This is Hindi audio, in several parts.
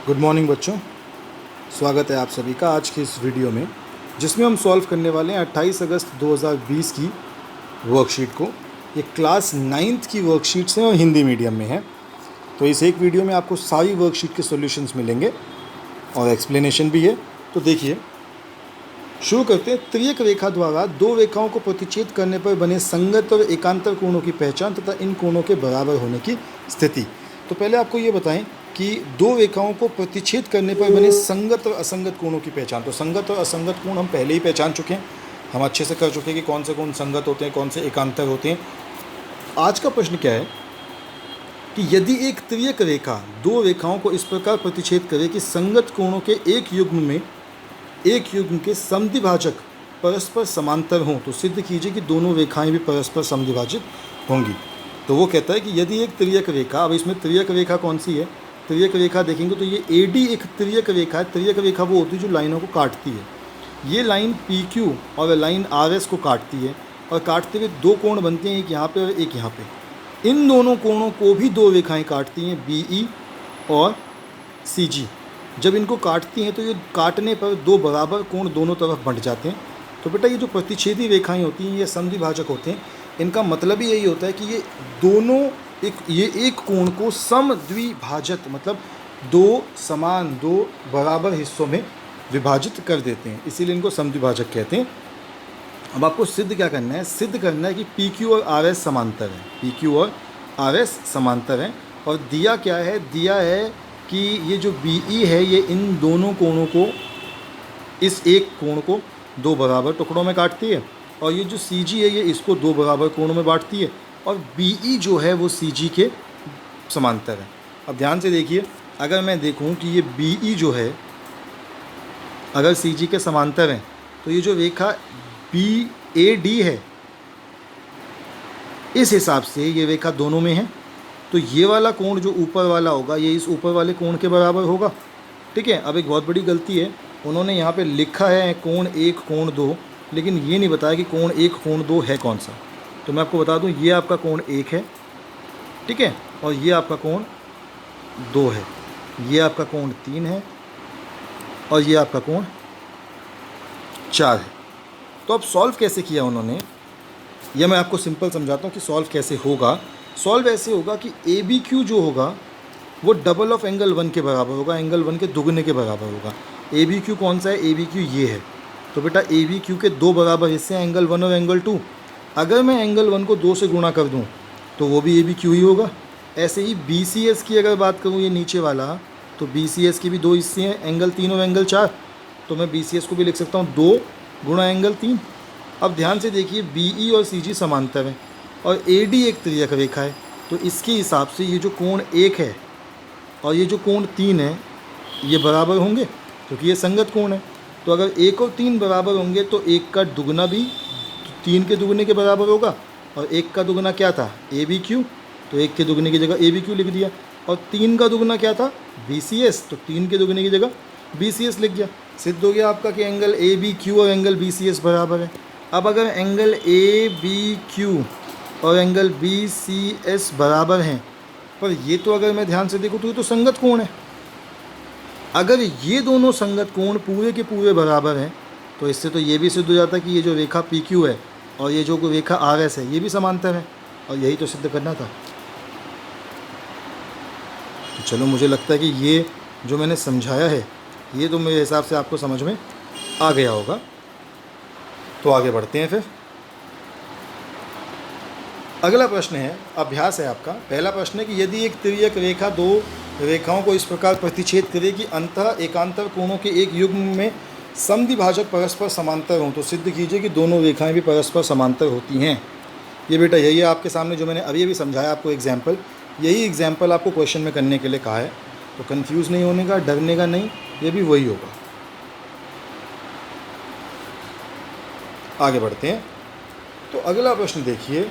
गुड मॉर्निंग बच्चों, स्वागत है आप सभी का आज की इस वीडियो में, जिसमें हम सॉल्व करने वाले हैं 28 अगस्त 2020 की वर्कशीट को। ये क्लास 9th की वर्कशीट्स हैं और हिंदी मीडियम में है। तो इस एक वीडियो में आपको सारी वर्कशीट के सॉल्यूशंस मिलेंगे और एक्सप्लेनेशन भी है। तो देखिए, शुरू करते हैं। त्रियक रेखा द्वारा दो रेखाओं को प्रतिच्छेद करने पर बने संगत और एकांतर कोणों की पहचान तथा इन कोणों के बराबर होने की स्थिति। तो पहले आपको ये बताएं कि दो रेखाओं को प्रतिच्छेद करने पर बने संगत और असंगत कोणों की पहचान। तो संगत और असंगत कोण हम पहले ही पहचान चुके हैं, हम अच्छे से कर चुके हैं कि कौन से कोण संगत होते हैं, कौन से एकांतर होते हैं। आज का प्रश्न क्या है कि यदि एक त्रियक रेखा दो रेखाओं को इस प्रकार प्रतिच्छेद करे कि संगत कोणों के एक युग्म के समद्विभाजक परस्पर समांतर हों, तो सिद्ध कीजिए कि दोनों रेखाएं भी परस्पर समद्विभाजित होंगी। तो वो कहता है कि यदि एक त्रियक रेखा, अब इसमें त्रियक रेखा कौन सी है, त्रियक रेखा देखेंगे तो ये AD एक त्रियक रेखा है। त्रियक रेखा वो होती है जो लाइनों को काटती है। ये लाइन PQ और लाइन RS को काटती है और काटते हुए दो कोण बनते हैं, एक यहाँ पे और एक यहाँ पे। इन दोनों कोणों को भी दो रेखाएं काटती हैं, BE और CG। जब इनको काटती हैं तो ये काटने पर दो बराबर कोण दोनों तरफ बंट जाते हैं। तो बेटा, ये जो प्रतिच्छेदी रेखाएं होती हैं, ये समद्विभाजक होते हैं। इनका मतलब ही यही होता है कि ये दोनों एक कोण को समद्विभाजक, मतलब दो बराबर हिस्सों में विभाजित कर देते हैं, इसीलिए इनको समद्विभाजक कहते हैं। अब आपको सिद्ध क्या करना है, सिद्ध करना है कि PQ और RS समांतर हैं, PQ और RS समांतर हैं। और दिया क्या है, दिया है कि ये जो BE है ये इन दोनों कोणों को, इस एक कोण को दो बराबर टुकड़ों में काटती है, और ये जो CG है ये इसको दो बराबर कोणों में बांटती है, और BE जो है वो CG के समांतर है। अब ध्यान से देखिए, अगर मैं देखूं कि ये BE जो है अगर CG के समांतर है, तो ये जो रेखा BAD है, इस हिसाब से ये रेखा दोनों में है, तो ये वाला कोण जो ऊपर वाला होगा ये इस ऊपर वाले कोण के बराबर होगा। ठीक है। अब एक बहुत बड़ी गलती है, उन्होंने यहाँ पे लिखा है कोण 1 कोण 2, लेकिन ये नहीं बताया कि कोण 1 कोण 2 है कौन सा। तो मैं आपको बता दूं, ये आपका कोण 1 है, ठीक है, और ये आपका कोण 2 है, ये आपका कोण 3 है, और ये आपका कोण 4 है। तो अब सॉल्व कैसे किया उन्होंने, यह मैं आपको सिंपल समझाता हूँ कि सॉल्व कैसे होगा। सॉल्व ऐसे होगा कि ABQ जो होगा वो डबल ऑफ एंगल 1 के बराबर होगा, एंगल 1 के दुगने के बराबर होगा। ABQ कौन सा है, ABQ ये है। तो बेटा, ABQ के दो बराबर हिस्से हैं, एंगल 1 और एंगल 2। अगर मैं एंगल 1 को 2 से गुणा कर दूं तो वो भी ABQ ही होगा। ऐसे ही BCS की अगर बात करूं, ये नीचे वाला, तो BCS की भी दो हिस्से हैं, एंगल 3 और एंगल 4। तो मैं BCS को भी लिख सकता हूँ 2 गुणा एंगल 3। अब ध्यान से देखिए, BE और CG समांतर हैं और AD एक त्रियक रेखा है, तो इसके हिसाब से ये जो कोण 1 है और ये जो कोण 3 है ये बराबर होंगे, क्योंकि ये संगत कोण है। तो अगर 1 और 3 बराबर होंगे तो 1 का दुगना भी 3 के दुगने के बराबर होगा, और 1 का दुगना क्या था, ABQ, तो 1 के दुगने की जगह ABQ लिख दिया। और 3 का दुगना क्या था, BCS, तो 3 के दुगने की जगह BCS लिख दिया। सिद्ध हो गया आपका कि एंगल ABQ और एंगल BCS बराबर है। अब अगर एंगल ABQ और एंगल BCS बराबर हैं, पर ये तो अगर मैं ध्यान से देखूँ तो ये तो संगत कोण है। अगर ये दोनों संगत कोण पूरे के पूरे बराबर हैं, तो इससे तो ये भी सिद्ध हो जाता है कि ये जो रेखा PQ है और ये जो रेखा RS है ये भी समांतर है, और यही तो सिद्ध करना था। तो चलो, मुझे लगता है कि ये जो मैंने समझाया है ये तो मेरे हिसाब से आपको समझ में आ गया होगा। तो आगे बढ़ते हैं फिर। अगला प्रश्न है, अभ्यास है आपका। पहला प्रश्न है कि यदि एक त्रियक रेखा दो रेखाओं को इस प्रकार प्रतिच्छेद करे कि अंतः एकांतर कोणों के एक युग्म में समद्विभाजक परस्पर समांतर हों, तो सिद्ध कीजिए कि दोनों रेखाएं भी परस्पर समांतर होती हैं। ये बेटा यही है आपके सामने जो मैंने अभी अभी समझाया आपको एग्जाम्पल, यही एग्जाम्पल आपको क्वेश्चन में करने के लिए कहा है। तो कंफ्यूज नहीं होने का, डरने का नहीं, ये भी वही होगा। आगे बढ़ते हैं। तो अगला प्रश्न देखिए,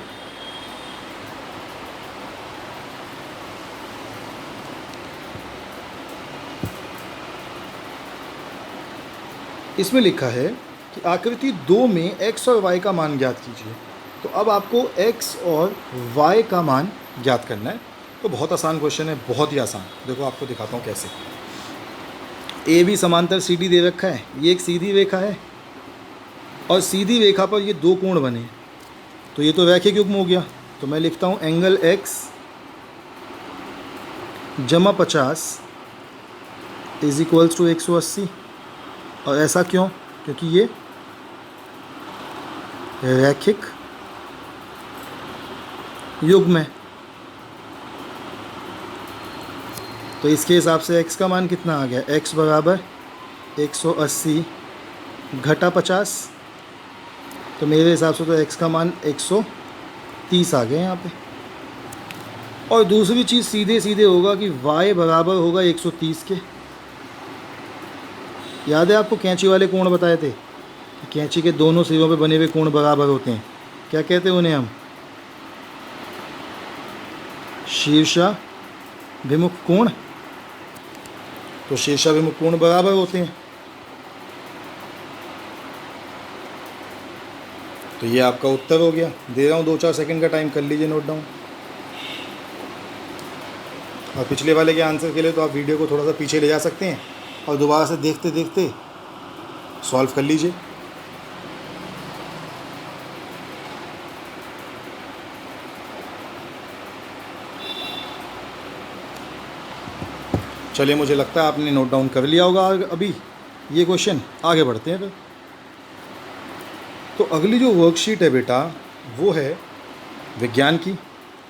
इसमें लिखा है कि आकृति 2 में x और y का मान ज्ञात कीजिए। तो अब आपको x और y का मान ज्ञात करना है। तो बहुत आसान क्वेश्चन है, बहुत ही आसान। देखो आपको दिखाता हूँ कैसे। ए बी समांतर सी डी दे रखा है, ये एक सीधी रेखा है और सीधी रेखा पर ये दो कोण बने, तो ये तो रैखिक युग्म हो गया। तो मैं लिखता हूँ एंगल x जमा 50 इज इक्वल्स टू 180। और ऐसा क्यों? क्योंकि ये रैखिक युग्म है। तो इसके हिसाब से x का मान कितना आ गया? x बराबर 180 घटा 50, तो मेरे हिसाब से तो x का मान 130 आ गया यहाँ पे। और दूसरी चीज़ सीधे सीधे होगा कि y बराबर होगा 130 के। याद है आपको कैंची वाले कोण बताए थे कि कैंची के दोनों सिरों पे बने हुए कोण बराबर होते हैं। क्या कहते हैं उन्हें हम? शीर्षाभिमुख कोण। तो शीर्षाभिमुख कोण बराबर होते हैं। तो ये आपका उत्तर हो गया। दे रहा हूँ 2-4 सेकंड का टाइम, कर लीजिए नोट डाउन। और पिछले वाले के आंसर के लिए तो आप वीडियो को थोड़ा सा पीछे ले जा सकते हैं और दोबारा से देखते देखते सॉल्व कर लीजिए। चलिए, मुझे लगता है आपने नोट डाउन कर लिया होगा अभी ये क्वेश्चन। आगे बढ़ते हैं फिर। तो अगली जो वर्कशीट है बेटा वो है विज्ञान की।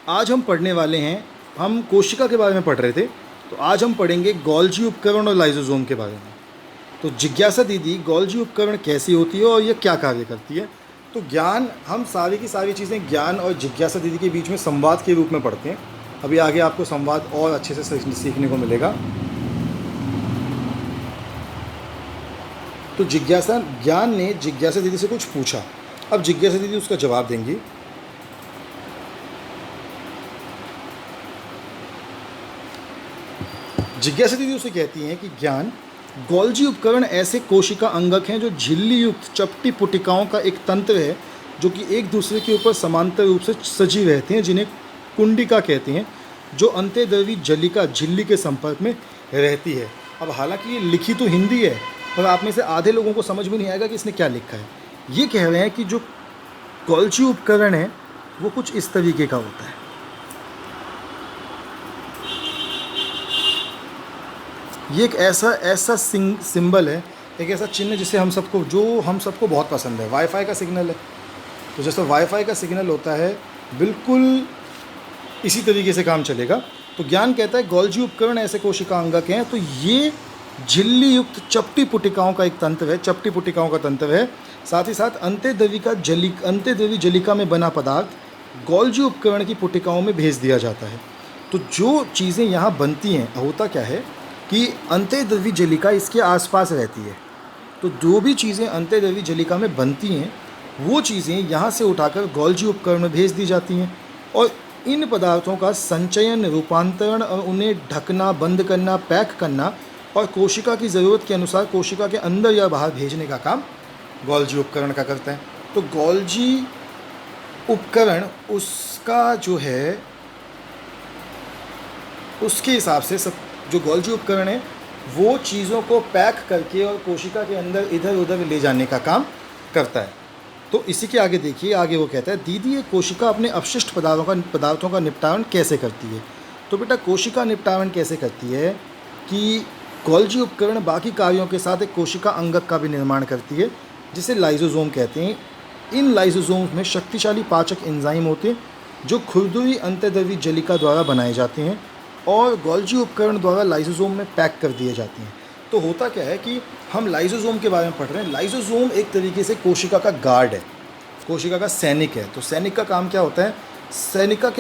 आज हम पढ़ने वाले हैं, हम कोशिका के बारे में पढ़ रहे थे, तो आज हम पढ़ेंगे गोल्जी उपकरण और लाइसोसोम के बारे में। तो जिज्ञासा दीदी, गोल्जी उपकरण कैसी होती है और ये क्या कार्य करती है? तो ज्ञान, हम सारी की सारी चीज़ें ज्ञान और जिज्ञासा दीदी के बीच में संवाद के रूप में पढ़ते हैं। अभी आगे आपको संवाद और अच्छे से सीखने को मिलेगा। तो जिज्ञासा, ज्ञान ने जिज्ञासा दीदी से कुछ पूछा, अब जिज्ञासा दीदी उसका जवाब देंगी। जिज्ञासा दीदी उसे कहती हैं कि ज्ञान, गोल्जी उपकरण ऐसे कोशिका अंगक हैं जो झिल्ली युक्त चपटी पुटिकाओं का एक तंत्र है जो कि एक दूसरे के ऊपर समांतर रूप से सजी रहते हैं, जिन्हें कुंडिका कहते हैं, जो अंत्यद्रवी जलिका झिल्ली के संपर्क में रहती है। अब हालांकि ये लिखी तो हिंदी है, पर आप में से आधे लोगों को समझ में नहीं आएगा कि इसने क्या लिखा है। ये कह रहे हैं कि जो गोल्जी उपकरण है वो कुछ इस तरीके का होता है। ये एक ऐसा सिंबल है, एक ऐसा चिन्ह जिसे हम सबको बहुत पसंद है। वाईफाई का सिग्नल है, तो जैसे वाईफाई का सिग्नल होता है बिल्कुल इसी तरीके से काम चलेगा। तो ज्ञान कहता है गोल्जी उपकरण ऐसे कोशिका अंगक हैं, तो ये झिल्ली युक्त चपटी पुटिकाओं का एक तंत्र है, चपटी पुटिकाओं का तंत्र है। साथ ही साथ अंत्यद्रवी जलिका में बना पदार्थ गोल्जी उपकरण की पुटिकाओं में भेज दिया जाता है। तो जो चीज़ें यहाँ बनती हैं, होता क्या है कि अंत्यद्रवी जलिका इसके आसपास रहती है। तो जो भी चीज़ें अंत्यद्रवी जलिका में बनती हैं वो चीज़ें यहाँ से उठाकर गोल्जी उपकरण में भेज दी जाती हैं, और इन पदार्थों का संचयन, रूपांतरण और उन्हें ढकना, बंद करना, पैक करना और कोशिका की ज़रूरत के अनुसार कोशिका के अंदर या बाहर भेजने का काम गोल्जी उपकरण का करता है। तो गोल्जी उपकरण उसका जो है, उसके हिसाब से सब जो गोल्जी उपकरण है वो चीज़ों को पैक करके और कोशिका के अंदर इधर उधर ले जाने का काम करता है। तो इसी के आगे देखिए, आगे वो कहता है, दीदी ये कोशिका अपने अपशिष्ट पदार्थों का निपटारण कैसे करती है? तो बेटा कोशिका निपटारण कैसे करती है कि गोल्जी उपकरण बाकी कार्यों के साथ एक कोशिका अंगक का भी निर्माण करती है, जिसे लाइसोसोम कहते हैं। इन लाइसोसोम में शक्तिशाली पाचक एंजाइम होते हैं जो खुरदुरी अंत्यद्रवी जलिका द्वारा बनाए जाते हैं और गोल्जी उपकरण द्वारा लाइसोसोम में पैक कर दिए जाते हैं। तो होता क्या है कि हम लाइसोसोम के बारे में पढ़ रहे हैं। लाइसोसोम एक तरीके से कोशिका का गार्ड है, कोशिका का सैनिक है। तो सैनिक का काम क्या होता है? सैनिकों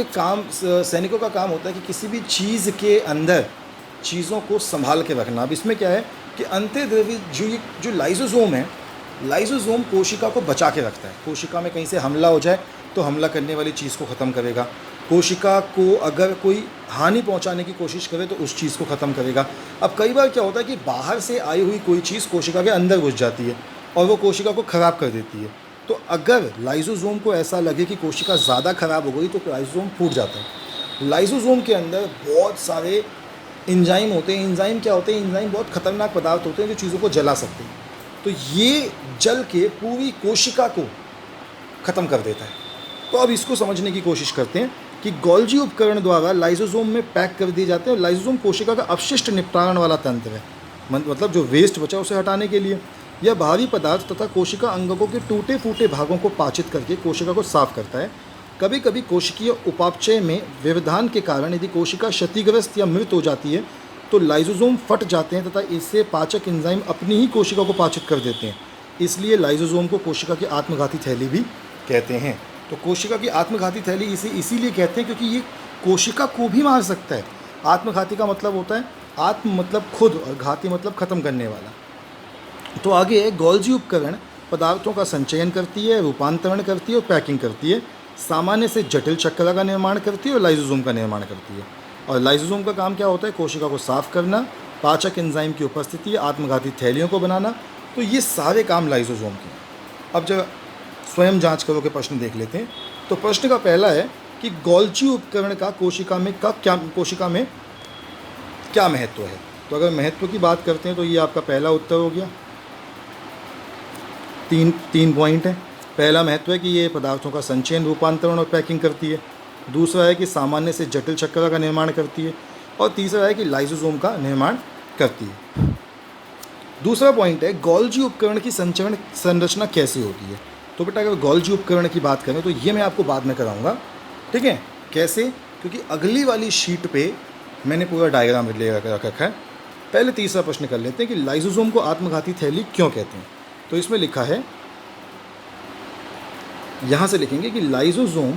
का काम होता है कि किसी भी चीज़ के अंदर चीज़ों को संभाल के रखना। अब इसमें क्या है कि अंत्यद्रवी जो लाइसोसोम है, लाइसोसोम कोशिका को बचा के रखता है। कोशिका में कहीं से हमला हो जाए तो हमला करने वाली चीज़ को ख़त्म करेगा। कोशिका को अगर कोई हानि पहुंचाने की कोशिश करे तो उस चीज़ को ख़त्म करेगा। अब कई बार क्या होता है कि बाहर से आई हुई कोई चीज़ कोशिका के अंदर घुस जाती है और वो कोशिका को ख़राब कर देती है। तो अगर लाइसोसोम को ऐसा लगे कि कोशिका ज़्यादा ख़राब हो गई तो लाइसोसोम फूट जाता है। लाइसोसोम के अंदर बहुत सारे एंजाइम होते हैं। एंजाइम क्या होते हैं? एंजाइम बहुत खतरनाक पदार्थ होते हैं जो चीज़ों को जला सकते हैं। तो ये जल के पूरी कोशिका को ख़त्म कर देता है। तो अब इसको समझने की कोशिश करते हैं कि गोल्जी उपकरण द्वारा लाइसोसोम में पैक कर दिए जाते हैं। लाइसोसोम कोशिका का अपशिष्ट निपटारण वाला तंत्र है, मतलब जो वेस्ट बचा उसे हटाने के लिए। यह भारी पदार्थ तथा कोशिका अंगकों के टूटे फूटे भागों को पाचित करके कोशिका को साफ करता है। कभी कभी कोशिकीय उपापचय में व्यवधान के कारण यदि कोशिका क्षतिग्रस्त या मृत हो जाती है तो लाइसोसोम फट जाते हैं तथा इससे पाचक एंजाइम अपनी ही कोशिका को पाचित कर देते हैं। इसलिए लाइसोसोम को कोशिका की आत्मघाती थैली भी कहते हैं। तो कोशिका की आत्मघाती थैली इसे इसीलिए कहते हैं क्योंकि ये कोशिका को भी मार सकता है। आत्मघाती का मतलब होता है आत्म मतलब खुद और घाती मतलब ख़त्म करने वाला। तो आगे है गोल्जी उपकरण पदार्थों का संचयन करती है, रूपांतरण करती है और पैकिंग करती है। सामान्य से जटिल शर्करा का निर्माण करती है और लाइसोसोम का निर्माण करती है। और लाइसोसोम का काम क्या होता है? कोशिका को साफ करना, पाचक एंजाइम की उपस्थिति, आत्मघाती थैलियों को बनाना। तो ये सारे काम लाइसोसोम के हैं। अब जब स्वयं जांच करो के प्रश्न देख लेते हैं। तो प्रश्न का पहला है कि गोल्जी उपकरण का कोशिका में क्या महत्व है? तो अगर महत्व की बात करते हैं तो ये आपका पहला उत्तर हो गया। तीन पॉइंट है। पहला महत्व है कि ये पदार्थों का संचयन, रूपांतरण और पैकिंग करती है। दूसरा है कि सामान्य से जटिल शर्करा का निर्माण करती है। और तीसरा है कि लाइसोसोम का निर्माण करती है। दूसरा पॉइंट है गोल्जी उपकरण की संचरण संरचना कैसे होती है? तो बेटा अगर गोल्जी उपकरण की बात करें तो ये मैं आपको बाद में कराऊंगा, ठीक है? कैसे? क्योंकि अगली वाली शीट पे मैंने पूरा डायग्राम ले रखा है। पहले तीसरा प्रश्न कर लेते हैं कि लाइसोसोम को आत्मघाती थैली क्यों कहते हैं। तो इसमें लिखा है, यहाँ से लिखेंगे कि लाइसोसोम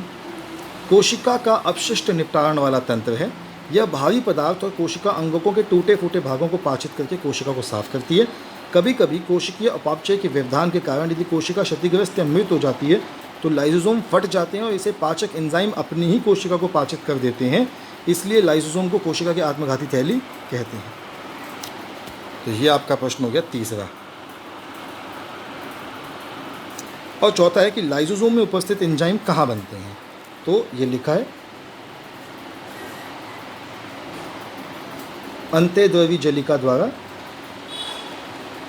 कोशिका का अपशिष्ट निपटारण वाला तंत्र है। यह भारी पदार्थ और कोशिका अंगकों के टूटे फूटे भागों को पाचित करके कोशिका को साफ करती है। कभी कभी कोशिकीय अपापचय के व्यवधान के कारण यदि कोशिका क्षतिग्रस्त या मृत हो जाती है तो लाइसोसोम फट जाते हैं और इसे पाचक एंजाइम अपनी ही कोशिका को पाचित कर देते हैं। इसलिए लाइसोसोम को कोशिका की आत्मघाती थैली कहते हैं। तो ये आपका प्रश्न हो गया तीसरा। और चौथा है कि लाइसोसोम में उपस्थित एंजाइम कहाँ बनते हैं। तो ये लिखा है अंत्यद्रवी जलिका द्वारा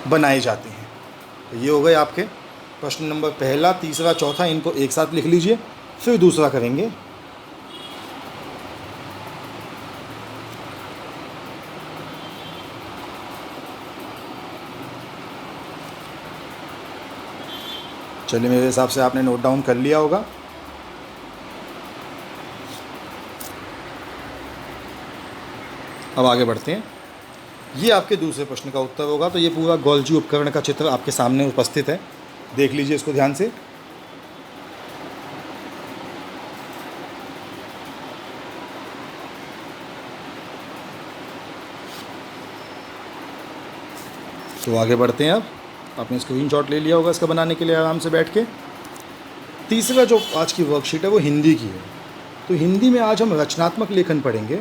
बनाए जाते हैं। तो ये हो गए आपके प्रश्न नंबर पहला, तीसरा, चौथा। इनको एक साथ लिख लीजिए, फिर दूसरा करेंगे। चलिए, मेरे हिसाब से आपने नोट डाउन कर लिया होगा। अब आगे बढ़ते हैं। ये आपके दूसरे प्रश्न का उत्तर होगा। तो ये पूरा गोल्जी उपकरण का चित्र आपके सामने उपस्थित है, देख लीजिए इसको ध्यान से। तो आगे बढ़ते हैं। अब आपने स्क्रीनशॉट ले लिया होगा इसका बनाने के लिए आराम से बैठ के। तीसरा जो आज की वर्कशीट है वो हिंदी की है। तो हिंदी में आज हम रचनात्मक लेखन पढ़ेंगे।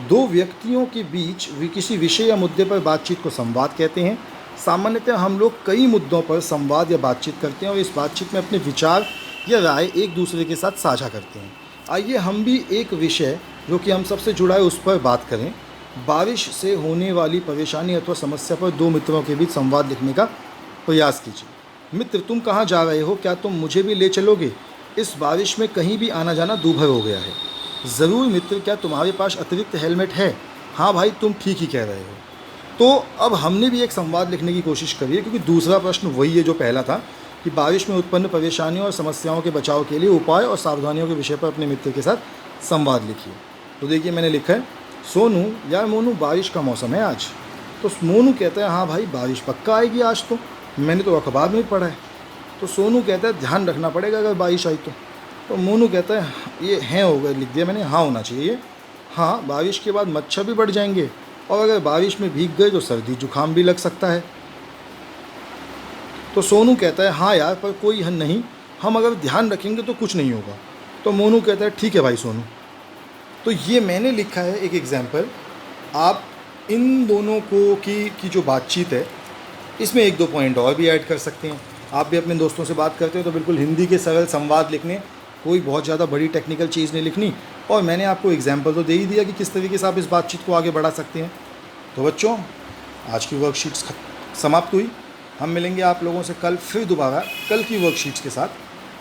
दो व्यक्तियों के बीच किसी विषय या मुद्दे पर बातचीत को संवाद कहते हैं। सामान्यतः हम लोग कई मुद्दों पर संवाद या बातचीत करते हैं और इस बातचीत में अपने विचार या राय एक दूसरे के साथ साझा करते हैं। आइए हम भी एक विषय जो कि हम सबसे जुड़ा है उस पर बात करें। बारिश से होने वाली परेशानी अथवा समस्या पर दो मित्रों के बीच संवाद लिखने का प्रयास कीजिए। मित्र, तुम कहाँ जा रहे हो? क्या तुम मुझे भी ले चलोगे? इस बारिश में कहीं भी आना जाना दूभर हो गया है। ज़रूर मित्र, क्या तुम्हारे पास अतिरिक्त हेलमेट है? हाँ भाई, तुम ठीक ही कह रहे हो। तो अब हमने भी एक संवाद लिखने की कोशिश करी है, क्योंकि दूसरा प्रश्न वही है जो पहला था कि बारिश में उत्पन्न परेशानियों और समस्याओं के बचाव के लिए उपाय और सावधानियों के विषय पर अपने मित्र के साथ संवाद लिखिए। तो देखिए मैंने लिखा है, सोनू, यार मोनू, बारिश का मौसम है आज। तो मोनू कहता है, हाँ भाई बारिश पक्का आएगी आज, तो मैंने तो अखबार में पढ़ा है। तो सोनू कहता है, ध्यान रखना पड़ेगा अगर बारिश आई तो मोनू कहता है, ये हैं हो गए, लिख दिया मैंने, हाँ होना चाहिए। हाँ, बारिश के बाद मच्छर भी बढ़ जाएंगे और अगर बारिश में भीग गए तो सर्दी जुकाम भी लग सकता है। तो सोनू कहता है, हाँ यार, पर कोई हल नहीं, हम अगर ध्यान रखेंगे तो कुछ नहीं होगा। तो मोनू कहता है, ठीक है भाई सोनू। तो ये मैंने लिखा है एक एग्जाम्पल। आप इन दोनों को की जो बातचीत है इसमें एक दो पॉइंट और भी ऐड कर सकते हैं। आप भी अपने दोस्तों से बात करते हो तो बिल्कुल हिंदी के सरल संवाद लिखने, कोई बहुत ज़्यादा बड़ी टेक्निकल चीज़ नहीं लिखनी, और मैंने आपको एग्जाम्पल तो दे ही दिया कि किस तरीके से आप इस बातचीत को आगे बढ़ा सकते हैं। तो बच्चों, आज की वर्कशीट्स समाप्त हुई। हम मिलेंगे आप लोगों से कल फिर दोबारा कल की वर्कशीट्स के साथ।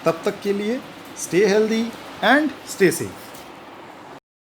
तब तक के लिए stay healthy and stay safe.